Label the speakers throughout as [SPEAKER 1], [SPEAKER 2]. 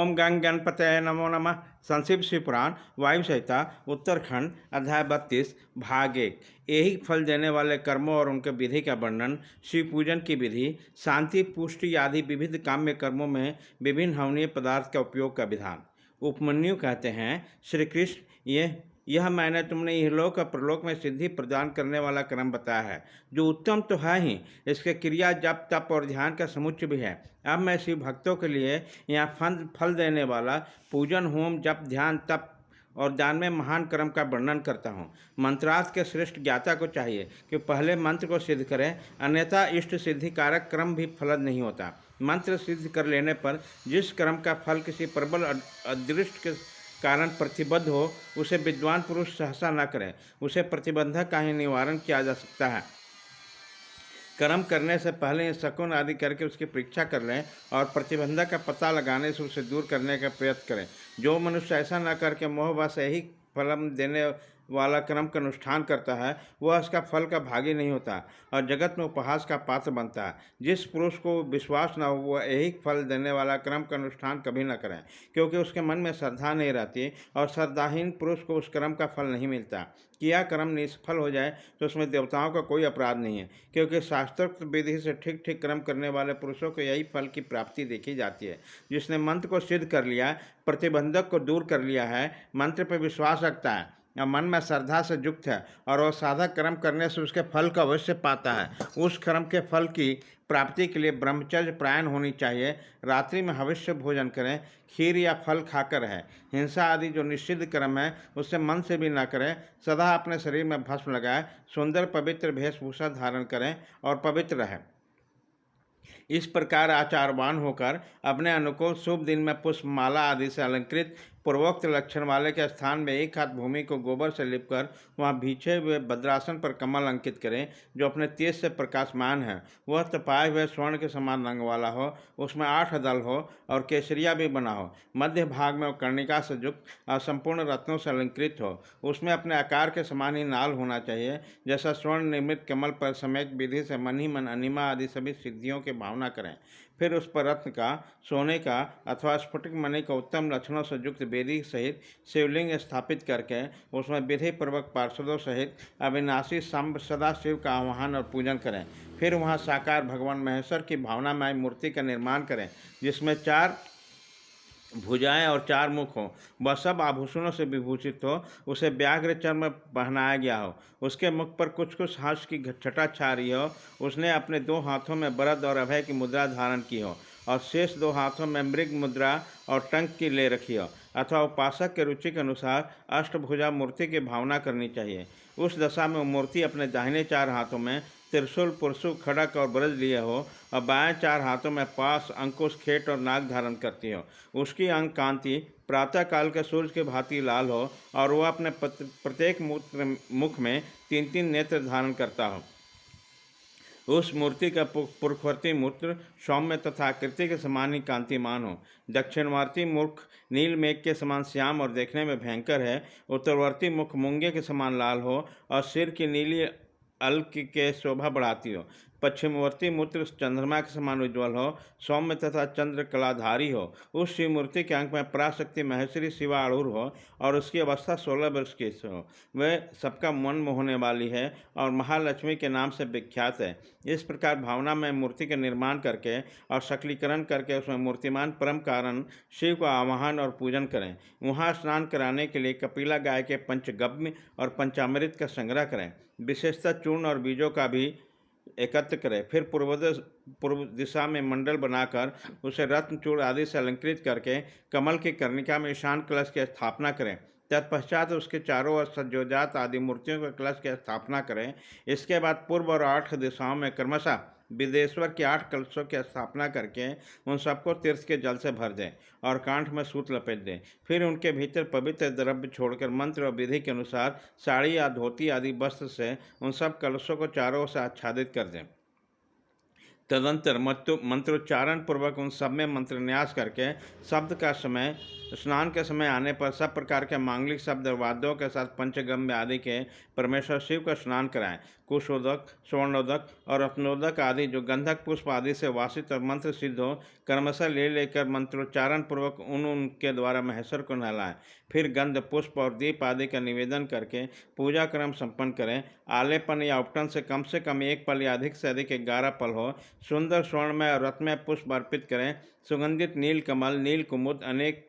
[SPEAKER 1] ओम गंग गणपतये नमो नमः। संक्षिप्त शिव पुराण वायु संहिता उत्तरखंड अध्याय 32 भाग 1। यही फल देने वाले कर्मों और उनके विधि का वर्णन, शिव पूजन की विधि, शांति पुष्टि आदि विविध काम्य कर्मों में विभिन्न हवनीय पदार्थ का उपयोग का विधान। उपमन्यु कहते हैं, श्री कृष्ण, यह मैंने तुमने इहलोक और प्रलोक में सिद्धि प्रदान करने वाला क्रम बताया है, जो उत्तम तो है ही, इसके क्रिया जप तप और ध्यान का समुच्चय भी है। अब मैं शिव भक्तों के लिए यहाँ फल देने वाला पूजन, होम, जप, ध्यान, तप और दान में महान कर्म का वर्णन करता हूँ। मंत्रार्थ के श्रेष्ठ ज्ञाता को चाहिए कि पहले मंत्र को सिद्ध करें, अन्यथा इष्ट सिद्धि कारक क्रम भी फलद नहीं होता। मंत्र सिद्ध कर लेने पर जिस कर्म का फल किसी प्रबल अदृष्ट के कारण प्रतिबद्ध हो, उसे विद्वान पुरुष सहसा न करे। उसे प्रतिबंधक का ही निवारण किया जा सकता है। कर्म करने से पहले शकुन आदि करके उसकी परीक्षा कर लें और प्रतिबंधक का पता लगाने से उसे दूर करने का प्रयत्न करें। जो मनुष्य ऐसा न करके मोहवश यही फल देने वाला कर्म का अनुष्ठान करता है, वह इसका फल का भागी नहीं होता और जगत में उपहास का पात्र बनता है। जिस पुरुष को विश्वास न हो, वह यही फल देने वाला कर्म का अनुष्ठान कभी न करें, क्योंकि उसके मन में श्रद्धा नहीं रहती और श्रद्धाहीन पुरुष को उस कर्म का फल नहीं मिलता। किया कर्म निष्फल हो जाए तो उसमें देवताओं का कोई अपराध नहीं है, क्योंकि शास्त्रोक्त विधि से ठीक ठीक कर्म करने वाले पुरुषों को यही फल की प्राप्ति देखी जाती है। जिसने मंत्र को सिद्ध कर लिया, प्रतिबंधक को दूर कर लिया है, मंत्र पर विश्वास रखता है या मन में श्रद्धा से युक्त है और वह साधक कर्म करने से उसके फल को अवश्य पाता है, उस कर्म के फल की प्राप्ति के लिए ब्रह्मचर्य प्रायण होनी चाहिए। रात्रि में हविष्य भोजन करें, खीर या फल खाकर है। हिंसा आदि जो निषिद्ध कर्म है उससे मन से भी न करें। सदा अपने शरीर में भस्म लगाए, सुंदर पवित्र वेशभूषा धारण करें और पवित्र रहें। इस प्रकार आचारवान होकर अपने अनुकूल शुभ दिन में पुष्प माला आदि से अलंकृत पूर्वोक्त लक्षण वाले के स्थान में एक हाथ भूमि को गोबर से लिपकर वहाँ बिछे हुए भद्रासन पर कमल अंकित करें, जो अपने तेज से प्रकाशमान है। वह तपाए हुए स्वर्ण के समान रंग वाला हो, उसमें 8 दल हो और केसरिया भी बना हो। मध्य भाग में वह कर्णिका से युक्त और संपूर्ण रत्नों से अलंकृत हो। उसमें अपने आकार के समान ही नाल होना चाहिए, जैसा स्वर्ण निर्मित कमल पर सम्यक विधि से मन ही मन अनिमा आदि सभी सिद्धियों की भावना करें। फिर उस पर रत्न का, सोने का अथवा स्फटिक मणि का उत्तम लक्षणों से युक्त वेदी सहित शिवलिंग स्थापित करके उसमें विधि पूर्वक पार्षदों सहित अविनाशी सांब सदा शिव का आह्वान और पूजन करें। फिर वहाँ साकार भगवान महेश्वर की भावनामय मूर्ति का निर्माण करें, जिसमें 4 भुजाएं और 4 मुख हो। वह सब आभूषणों से विभूषित हो, उसे व्याघ्र चर्म पहनाया गया हो, उसके मुख पर कुछ कुछ हास्य की छटा छा रही हो। उसने अपने 2 हाथों में वरद और अभय की मुद्रा धारण की हो और शेष 2 हाथों में मृग मुद्रा और टंक की ले रखी हो। अथवा उपासक के रुचि के अनुसार अष्टभुजा मूर्ति की भावना करनी चाहिए। उस दशा में मूर्ति अपने दाहिने 4 हाथों में त्रिशूल, पुरसु, खड़क और ब्रज लिए हो और बाएं 4 हाथों में पास, अंकुश, खेट और नाग धारण करती हो। उसकी अंग कांति प्रातः काल के सूर्य के भांति लाल हो और वह अपने प्रत्येक मुख में 3-3 नेत्र धारण करता हो। उस मूर्ति का पुरखवर्ती मूत्र सौम्य तथा आकृति के समान ही कांतिमान हो। दक्षिणवर्ती मुख नील मेघ के समान श्याम और देखने में भयंकर है। उत्तरवर्ती मुख मूंगे के समान लाल हो और सिर की नीली अल्क के शोभा बढ़ाती हो। पश्चिमवर्ती मूत्र चंद्रमा के समान उज्ज्वल हो, सौम्य तथा चंद्र कलाधारी हो। उस शिव मूर्ति के अंक में पराशक्ति महेश्वरी शिवा आरूढ़ हो और उसकी अवस्था 16 वर्ष की हो। वह सबका मन मोहने वाली है और महालक्ष्मी के नाम से विख्यात है। इस प्रकार भावना में मूर्ति का निर्माण करके और सकलीकरण करके उसमें मूर्तिमान परम कारण शिव का आवाहन और पूजन करें। वहाँ स्नान कराने के लिए कपिला गाय के पंचगव्य और पंचामृत का संग्रह करें। विशेषतः चूर्ण और बीजों का भी एकत्र करें। फिर पूर्व दिशा में मंडल बनाकर उसे रत्न चूर्ण आदि से अलंकृत करके कमल की कर्णिका में ईशान कलश की स्थापना करें। तत्पश्चात उसके चारों ओर सज्जोजात आदि मूर्तियों के कलश की स्थापना करें। इसके बाद पूर्व और 8 दिशाओं में क्रमशः विदेश्वर के 8 कलशों की स्थापना करके उन सबको तीर्थ के जल से भर दें और कांठ में सूत लपेट दें। फिर उनके भीतर पवित्र द्रव्य छोड़कर मंत्र और विधि के अनुसार साड़ी या धोती आदि वस्त्र से उन सब कलशों को चारों ओर से आच्छादित कर दें। तदंतर मंत्रोच्चारण पूर्वक उन सब में मंत्र न्यास करके शब्द का समय स्नान के समय आने पर सब प्रकार के मांगलिक शब्द और वाद्यों के साथ पंचगम्य आदि के परमेश्वर शिव का स्नान कराएं। कुशोदक, स्वर्णोदक और रत्नोदक आदि जो गंधक पुष्प आदि से वासित और मंत्र सिद्ध हो कर्मशः ले लेकर मंत्रोच्चारण पूर्वक उनके द्वारा महेश्वर को नहलाएं। फिर गंध पुष्प और दीप आदि का निवेदन करके पूजा क्रम संपन्न करें। आलेपन या उपटन से कम एक पल या अधिक से अधिक 11 पल हो। सुंदर स्वर्णमय और रत्नमय पुष्प अर्पित करें। सुगंधित नील कमल, नील कुमुद, अनेक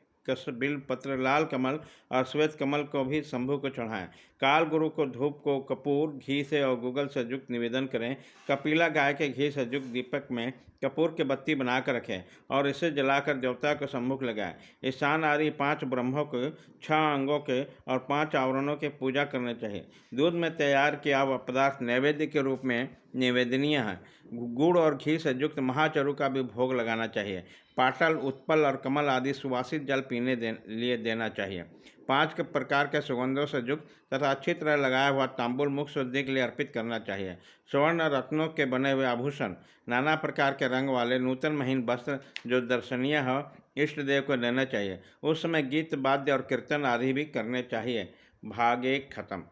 [SPEAKER 1] बिल्व पत्र, लाल कमल और श्वेत कमल को भी शंभु को चढ़ाएं। काल गुरु को धूप को कपूर, घी से और गूगल से युक्त निवेदन करें। कपिला गाय के घी से युक्त दीपक में कपूर की बत्ती बनाकर रखें और इसे जलाकर देवता को सम्मुख लगाएं। ईशान आदि 5 ब्रह्मों के, 6 अंगों के और 5 आवरणों की पूजा करनी चाहिए। दूध में तैयार किया हुआ पदार्थ नैवेद्य के रूप में निवेदनीय है। गुड़ और घी से युक्त महाचरु का भी भोग लगाना चाहिए। पाटल, उत्पल और कमल आदि सुवासित जल पीने लिए देना चाहिए। 5 के प्रकार के सुगंधों से युक्त तथा अच्छी तरह लगाया हुआ तांबुल मुख शुद्धि के लिए अर्पित करना चाहिए। स्वर्ण रत्नों के बने हुए आभूषण, नाना प्रकार के रंग वाले नूतन महीन वस्त्र जो दर्शनीय हो इष्ट देव को देना चाहिए। उस समय गीत वाद्य और कीर्तन आदि भी करने चाहिए। भाग 1 खत्म।